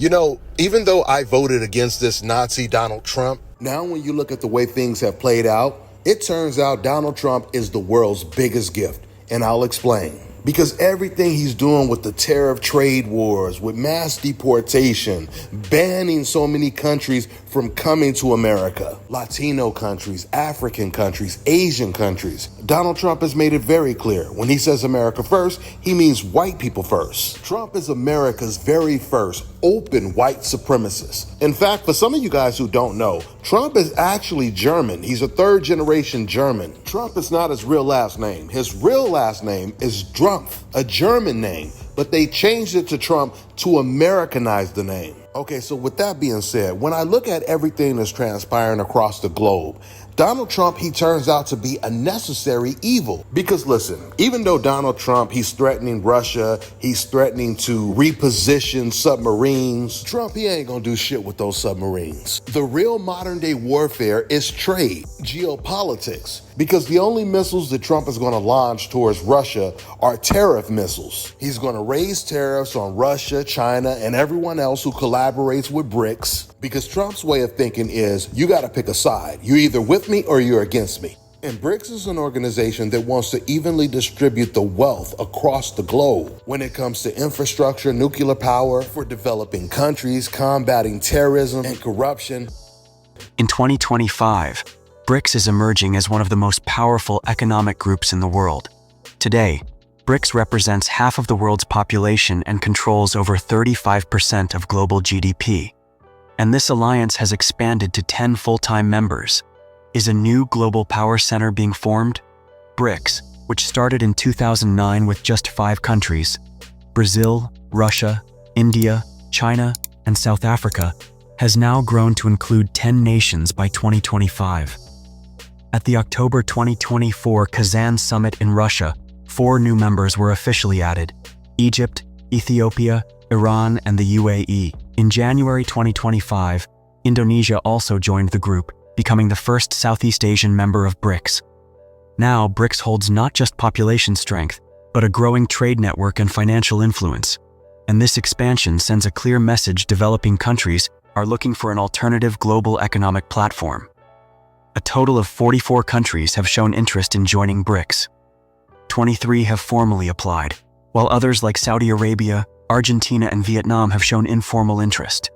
Even though I voted against this Nazi Donald Trump, now when you look at the way things have played out, it turns out Donald Trump is the world's biggest gift. And I'll explain. Because everything he's doing with the tariff trade wars, with mass deportation, banning so many countries from coming to America, Latino countries, African countries, Asian countries, Donald Trump has made it very clear. When he says America first, he means white people first. Trump is America's very first open white supremacist. In fact, for some of you guys who don't know, Trump is actually German. He's a third generation German. Trump is not his real last name. His real last name is Drumpf, a German name, but they changed it to Trump to Americanize the name. Okay, so with that being said, when I look at everything that's transpiring across the globe, Donald Trump, he turns out to be a necessary evil. Because listen, even though Donald Trump, he's threatening Russia, he's threatening to reposition submarines, Trump, he ain't gonna do shit with those submarines. The real modern day warfare is trade, geopolitics, because the only missiles that Trump is gonna launch towards Russia are tariff missiles. He's gonna raise tariffs on Russia, China, and everyone else who collaborates with BRICS, because Trump's way of thinking is, you gotta pick a side. You're either with me or you're against me. And BRICS is an organization that wants to evenly distribute the wealth across the globe when it comes to infrastructure, nuclear power, for developing countries, combating terrorism and corruption. In 2025, BRICS is emerging as one of the most powerful economic groups in the world. Today, BRICS represents half of the world's population and controls over 35% of global GDP. And this alliance has expanded to 10 full-time members. Is a new global power center being formed? BRICS, which started in 2009 with just 5 countries, Brazil, Russia, India, China, and South Africa, has now grown to include 10 nations by 2025. At the October 2024 Kazan summit in Russia, 4 new members were officially added: Egypt, Ethiopia, Iran, and the UAE. In January 2025, Indonesia also joined the group, becoming the first Southeast Asian member of BRICS. Now, BRICS holds not just population strength, but a growing trade network and financial influence. And this expansion sends a clear message: developing countries are looking for an alternative global economic platform. A total of 44 countries have shown interest in joining BRICS. 23 have formally applied, while others like Saudi Arabia, Argentina, and Vietnam have shown informal interest.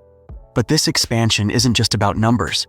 But this expansion isn't just about numbers.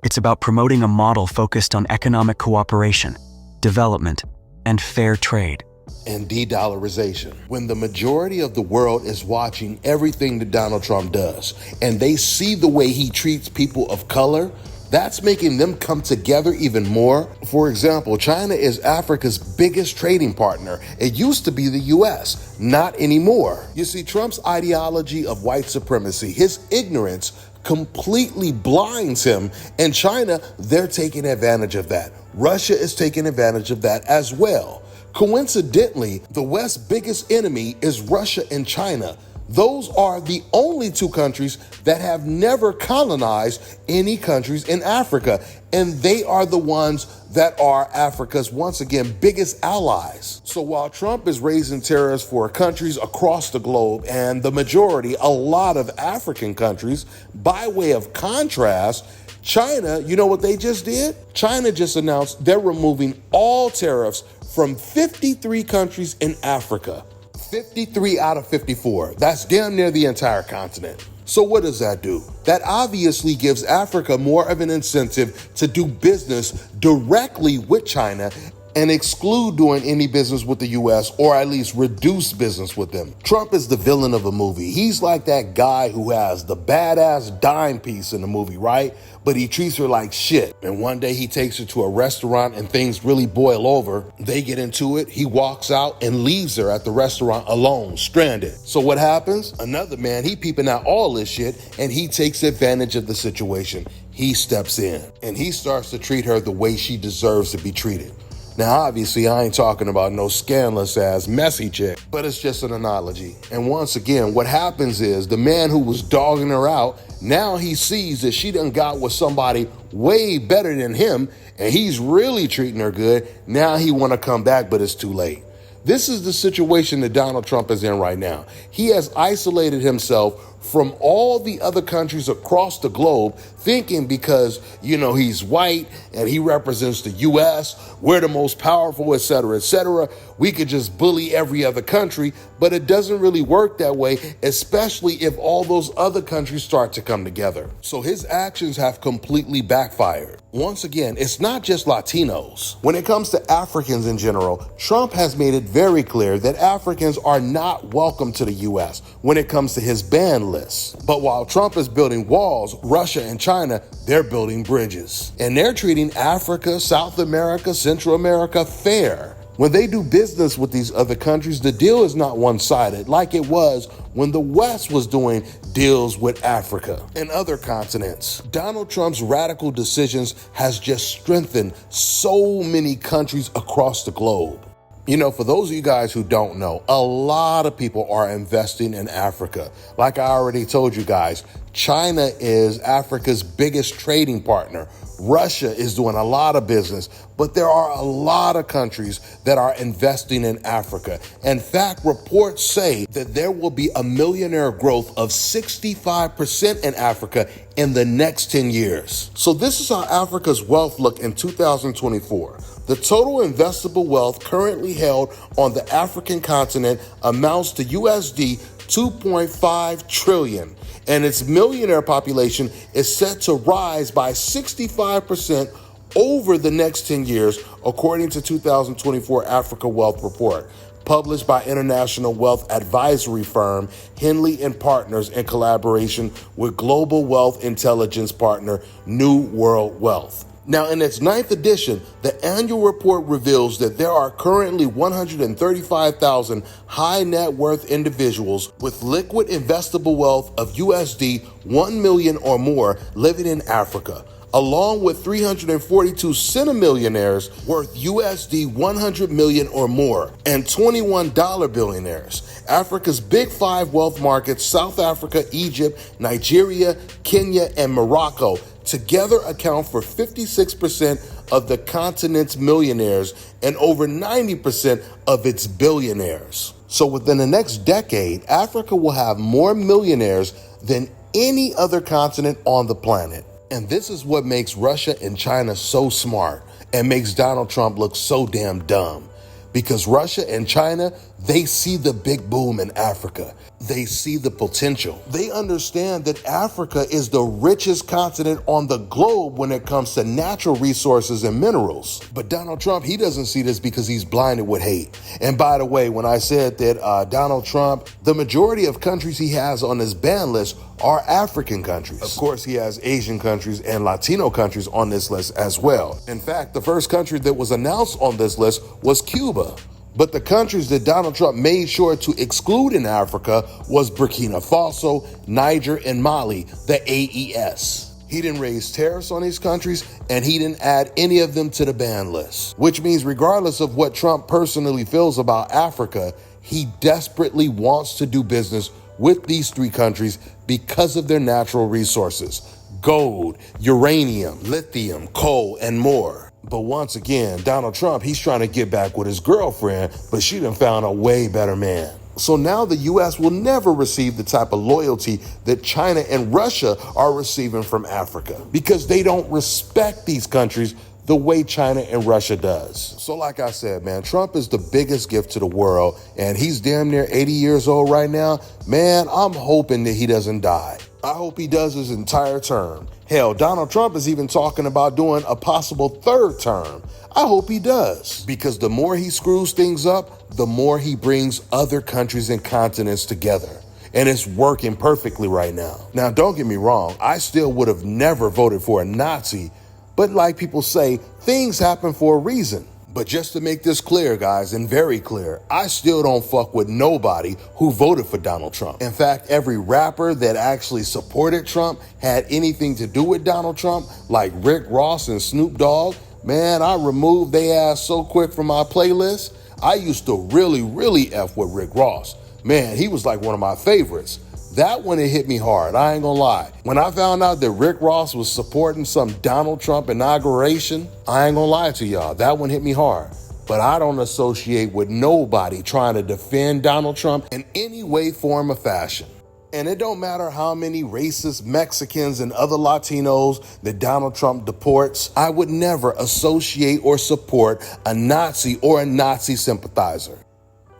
It's about promoting a model focused on economic cooperation, development, and fair trade. And de-dollarization. When the majority of the world is watching everything that Donald Trump does, and they see the way he treats people of color, that's making them come together even more. For example, China is Africa's biggest trading partner. It used to be the US, not anymore. You see, Trump's ideology of white supremacy, his ignorance, completely blinds him. And China, they're taking advantage of that. Russia is taking advantage of that as well. Coincidentally, the West's biggest enemy is Russia and China. Those are the only 2 countries that have never colonized any countries in Africa. And they are the ones that are Africa's, once again, biggest allies. So while Trump is raising tariffs for countries across the globe, and the majority, a lot of African countries, by way of contrast, China, you know what they just did? China just announced they're removing all tariffs from 53 countries in Africa. 53 out of 54. That's damn near the entire continent. So what does that do? That obviously gives Africa more of an incentive to do business directly with China and exclude doing any business with the US, or at least reduce business with them. Trump is the villain of a movie. He's like that guy who has the badass dime piece in the movie, right? But he treats her like shit. And one day he takes her to a restaurant and things really boil over. They get into it. He walks out and leaves her at the restaurant alone, stranded. So what happens? Another man, he peeping out all this shit, and he takes advantage of the situation. He steps in and he starts to treat her the way she deserves to be treated. Now, obviously, I ain't talking about no scandalous ass messy chick, but it's just an analogy. And once again, what happens is the man who was dogging her out, now he sees that she done got with somebody way better than him, and he's really treating her good. Now he want to come back, but it's too late. This is the situation that Donald Trump is in right now. He has isolated himself from all the other countries across the globe, thinking because, he's white and he represents the US, we're the most powerful, etc., we could just bully every other country. But it doesn't really work that way, especially if all those other countries start to come together. So his actions have completely backfired. Once again, it's not just Latinos. When it comes to Africans in general, Trump has made it very clear that Africans are not welcome to the US when it comes to his ban list. But while Trump is building walls, Russia and China, they're building bridges. And they're treating Africa, South America, Central America fair. When they do business with these other countries, the deal is not one-sided like it was when the West was doing deals with Africa and other continents. Donald Trump's radical decisions has just strengthened so many countries across the globe. For those of you guys who don't know, a lot of people are investing in Africa. Like I already told you guys, China is Africa's biggest trading partner. Russia is doing a lot of business, but there are a lot of countries that are investing in Africa. In fact, reports say that there will be a millionaire growth of 65% in Africa in the next 10 years. So this is how Africa's wealth look in 2024. The total investable wealth currently held on the African continent amounts to USD 2.5 trillion, and its millionaire population is set to rise by 65% over the next 10 years, according to 2024 Africa Wealth Report, published by international wealth advisory firm Henley & Partners in collaboration with global wealth intelligence partner New World Wealth. Now, in its 9th edition, the annual report reveals that there are currently 135,000 high net worth individuals with liquid investable wealth of USD 1 million or more living in Africa, along with 342 centimillionaires worth USD 100 million or more and 21 dollar billionaires. Africa's big five wealth markets, South Africa, Egypt, Nigeria, Kenya, and Morocco, together account for 56% of the continent's millionaires and over 90% of its billionaires. So within the next decade, Africa will have more millionaires than any other continent on the planet. And this is what makes Russia and China so smart and makes Donald Trump look so damn dumb. Because Russia and China, they see the big boom in Africa. They see the potential. They understand that Africa is the richest continent on the globe when it comes to natural resources and minerals. But Donald Trump, he doesn't see this because he's blinded with hate. And by the way, when I said that Donald Trump, the majority of countries he has on his ban list are African countries. Of course, he has Asian countries and Latino countries on this list as well. In fact, the first country that was announced on this list was Cuba. But the countries that Donald Trump made sure to exclude in Africa was Burkina Faso, Niger, and Mali, the AES. He didn't raise tariffs on these countries, and he didn't add any of them to the ban list. Which means regardless of what Trump personally feels about Africa, he desperately wants to do business with these three countries because of their natural resources: gold, uranium, lithium, coal, and more. But once again, Donald Trump, he's trying to get back with his girlfriend, but she done found a way better man. So now the U.S. will never receive the type of loyalty that China and Russia are receiving from Africa because they don't respect these countries the way China and Russia does. So like I said, man, Trump is the biggest gift to the world, and he's damn near 80 years old right now. Man, I'm hoping that he doesn't die. I hope he does his entire term. Hell, Donald Trump is even talking about doing a possible third term. I hope he does, because the more he screws things up, the more he brings other countries and continents together. And it's working perfectly right now. Now, don't get me wrong, I still would have never voted for a Nazi, but like people say, things happen for a reason. But just to make this clear, guys, and very clear, I still don't fuck with nobody who voted for Donald Trump. In fact, every rapper that actually supported Trump had anything to do with Donald Trump, like Rick Ross and Snoop Dogg, man, I removed their ass so quick from my playlist. I used to really F with Rick Ross. Man, he was like one of my favorites. That one, it hit me hard, I ain't gonna lie. When I found out that Rick Ross was supporting some Donald Trump inauguration, I ain't gonna lie to y'all, that one hit me hard. But I don't associate with nobody trying to defend Donald Trump in any way, form, or fashion. And it don't matter how many racist Mexicans and other Latinos that Donald Trump deports, I would never associate or support a Nazi or a Nazi sympathizer.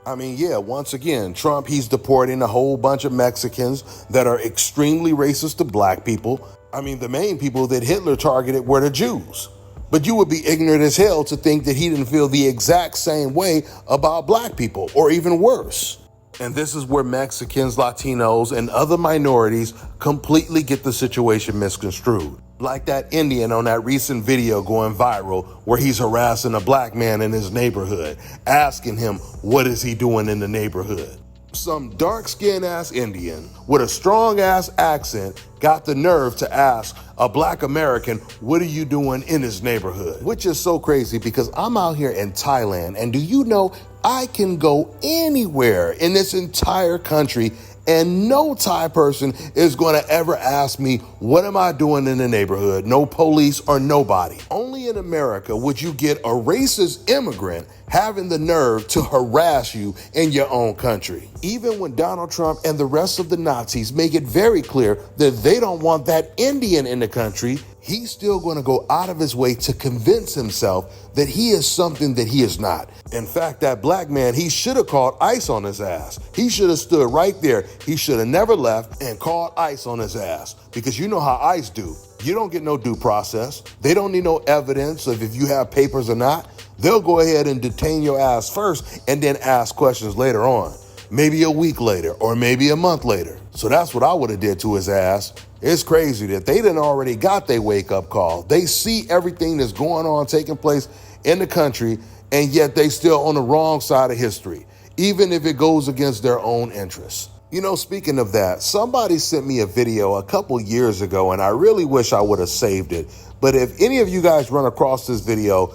I mean, yeah, once again, Trump, he's deporting a whole bunch of Mexicans that are extremely racist to black people. I mean, the main people that Hitler targeted were the Jews. But you would be ignorant as hell to think that he didn't feel the exact same way about black people, or even worse. And this is where Mexicans, Latinos, and other minorities completely get the situation misconstrued. Like that Indian on that recent video going viral where he's harassing a black man in his neighborhood, asking him what is he doing in the neighborhood. Some dark-skinned ass Indian with a strong ass accent got the nerve to ask a black American, what are you doing in his neighborhood? Which is so crazy because I'm out here in Thailand, and do you know I can go anywhere in this entire country and no Thai person is going to ever ask me, what am I doing in the neighborhood? No police or nobody. Only in America would you get a racist immigrant having the nerve to harass you in your own country. Even when Donald Trump and the rest of the Nazis make it very clear that they don't want that Indian in the country, he's still going to go out of his way to convince himself that he is something that he is not. In fact, that black man, he should have called ICE on his ass. He should have stood right there. He should have never left and called ICE on his ass, because you know how ICE do. You don't get no due process. They don't need no evidence of if you have papers or not. They'll go ahead and detain your ass first and then ask questions later on. Maybe a week later or maybe a month later. So that's what I would have did to his ass. It's crazy that they didn't already got their wake-up call. They see everything that's going on, taking place in the country, and yet they still on the wrong side of history, even if it goes against their own interests. You know, speaking of that, somebody sent me a video a couple years ago, and I really wish I would have saved it. But if any of you guys run across this video,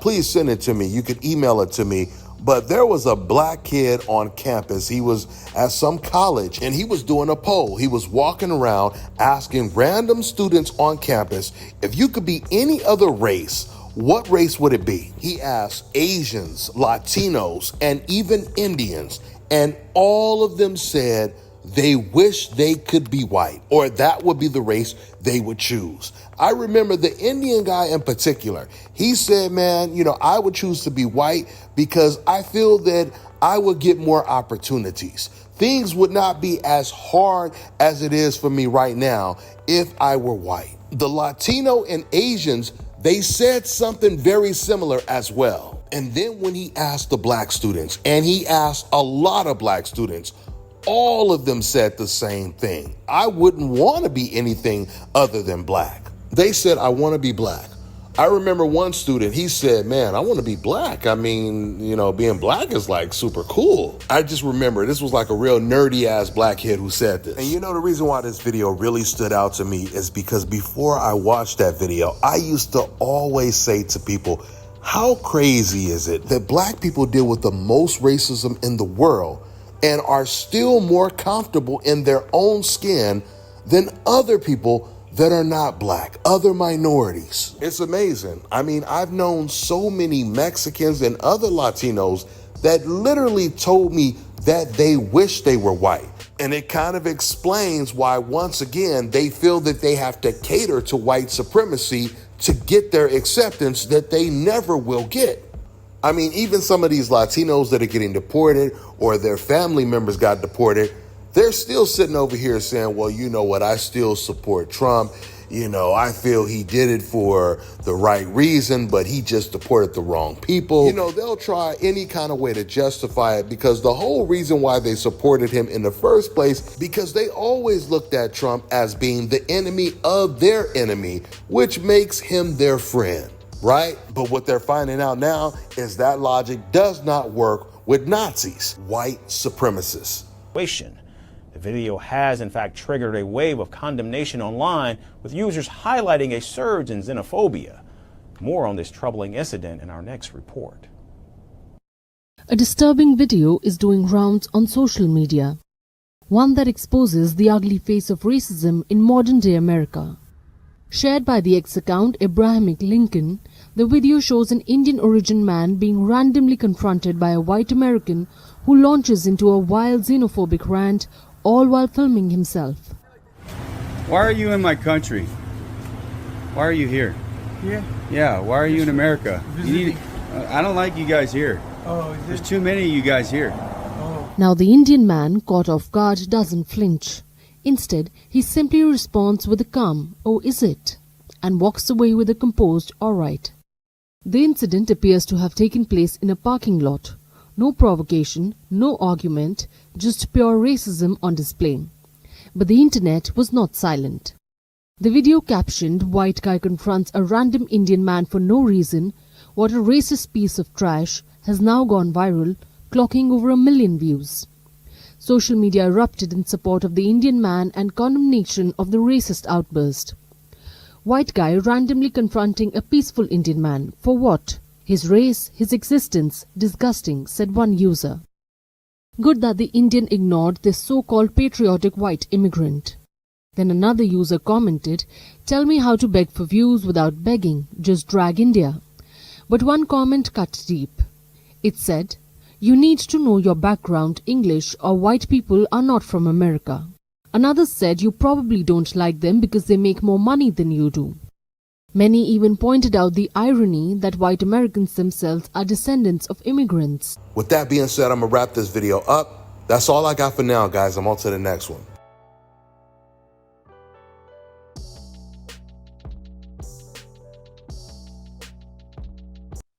please send it to me. You can email it to me. But there was a black kid on campus. He was at some college and he was doing a poll. He was walking around asking random students on campus, if you could be any other race, what race would it be? He asked Asians, Latinos, and even Indians, and all of them said they wish they could be white, or that would be the race they would choose. I remember the Indian guy in particular. He said, man, I would choose to be white because I feel that I would get more opportunities. Things would not be as hard as it is for me right now if I were white. The Latino and Asians, they said something very similar as well. And then when he asked the black students, and he asked a lot of black students, all of them said the same thing. I wouldn't want to be anything other than black. They said, I want to be black. I remember one student, he said, man, I want to be black. I mean, being black is like super cool. I just remember this was like a real nerdy ass black kid who said this. And the reason why this video really stood out to me is because before I watched that video, I used to always say to people, how crazy is it that black people deal with the most racism in the world and are still more comfortable in their own skin than other people that are not black, other minorities? It's amazing. I mean, I've known so many Mexicans and other Latinos that literally told me that they wish they were white. And it kind of explains why, once again, they feel that they have to cater to white supremacy to get their acceptance that they never will get. I mean, even some of these Latinos that are getting deported or their family members got deported, they're still sitting over here saying, well, you know what, I still support Trump. I feel he did it for the right reason, but he just deported the wrong people. They'll try any kind of way to justify it because the whole reason why they supported him in the first place, because they always looked at Trump as being the enemy of their enemy, which makes him their friend, right? But what they're finding out now is that logic does not work with Nazis, white supremacists. The video has, in fact, triggered a wave of condemnation online, with users highlighting a surge in xenophobia. More on this troubling incident in our next report. A disturbing video is doing rounds on social media, one that exposes the ugly face of racism in modern-day America. Shared by the X account Abrahamic Lincoln, the video shows an Indian-origin man being randomly confronted by a white American who launches into a wild xenophobic rant, all while filming himself. Why are you in my country? Why are you here? Yeah. Yeah, why are you in America? Visiting. I don't like you guys here. Oh, is There's it? too many of you guys here. Oh. Now the Indian man, caught off guard, doesn't flinch. Instead, he simply responds with a calm, "Oh, is it?" and walks away with a composed, "All right." The incident appears to have taken place in a parking lot. No provocation, no argument, just pure racism on display. But the internet was not silent. The video captioned, "White guy confronts a random Indian man for no reason. What a racist piece of trash," has now gone viral, clocking over 1 million views. Social media erupted in support of the Indian man and condemnation of the racist outburst. White guy randomly confronting a peaceful Indian man. For what? His race, his existence, disgusting, said one user. Good that the Indian ignored this so-called patriotic white immigrant. Then another user commented, "Tell me how to beg for views without begging, just drag India." But one comment cut deep. It said, "You need to know your background, English, or white people are not from America." Another said, "You probably don't like them because they make more money than you do." Many even pointed out the irony that white Americans themselves are descendants of immigrants. With that being said, I'm gonna wrap this video up. That's all I got for now, guys. I'm on to the next one.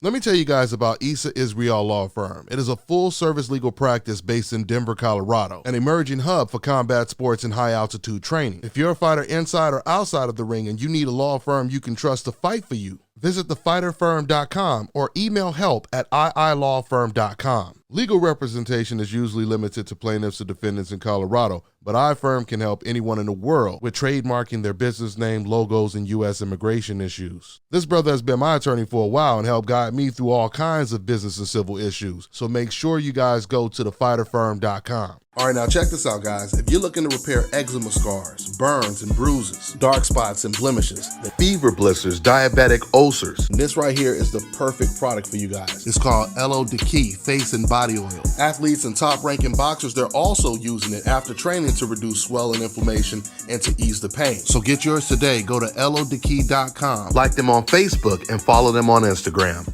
Let me tell you guys about Issa Israel Law Firm. It is a full-service legal practice based in Denver, Colorado, an emerging hub for combat sports and high-altitude training. If you're a fighter inside or outside of the ring and you need a law firm you can trust to fight for you, visit thefighterfirm.com or email help@iilawfirm.com. Legal representation is usually limited to plaintiffs or defendants in Colorado, but iFirm can help anyone in the world with trademarking their business name, logos, and U.S. immigration issues. This brother has been my attorney for a while and helped guide me through all kinds of business and civil issues, so make sure you guys go to thefighterfirm.com. All right, now check this out, guys. If you're looking to repair eczema scars, burns and bruises, dark spots and blemishes, fever blisters, diabetic ulcers, this right here is the perfect product for you guys. It's called LO Deki Face and Body Oil. Athletes and top-ranking boxers, they're also using it after training to reduce swelling, inflammation, and to ease the pain. So get yours today. Go to lodeki.com, like them on Facebook, and follow them on Instagram.